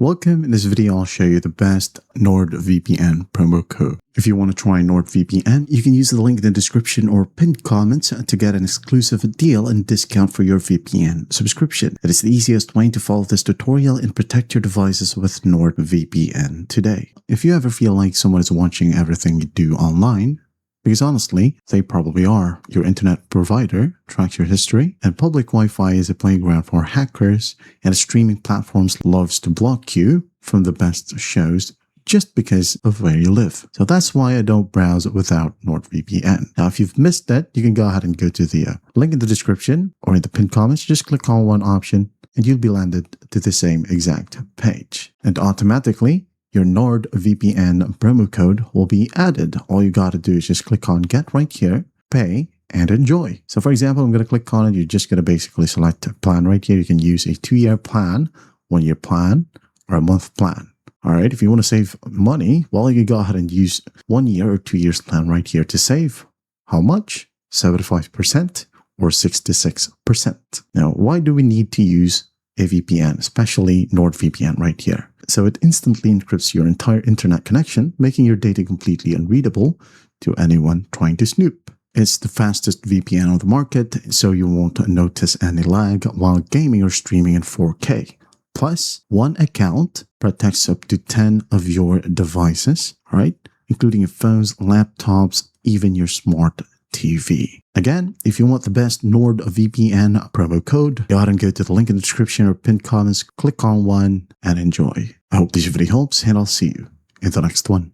Welcome. In this video, I'll show you the best NordVPN promo code. If you want to try NordVPN, you can use the link in the description or pinned comments to get an exclusive deal and discount for your VPN subscription. It is the easiest way to follow this tutorial and protect your devices with NordVPN today. If you ever feel like someone is watching everything you do online, because honestly, they probably are. Your internet provider tracks your history, and public Wi-Fi is a playground for hackers, and streaming platforms loves to block you from the best shows just because of where you live. So that's why I don't browse without NordVPN. Now, if you've missed that, you can go ahead and go to the link in the description or in the pinned comments. Just click on one option and you'll be landed to the same exact page. And automatically, your NordVPN promo code will be added. All you got to do is just click on get right here, pay, and enjoy. So for example, I'm going to click on it. You're just going to basically select a plan right here. You can use a 2-year plan, 1-year plan, or a month plan. All right. If you want to save money, well, you can go ahead and use 1 year or 2 years plan right here to save how much? 75% or 66%. Now, why do we need to use a VPN, especially NordVPN right here? So it instantly encrypts your entire internet connection, making your data completely unreadable to anyone trying to snoop. It's the fastest VPN on the market, so you won't notice any lag while gaming or streaming in 4K. Plus, one account protects up to 10 of your devices, right? Including your phones, laptops, even your smart TV. Again, if you want the best NordVPN promo code, go ahead and go to the link in the description or pinned comments, click on one and enjoy. I hope this video helps and I'll see you in the next one.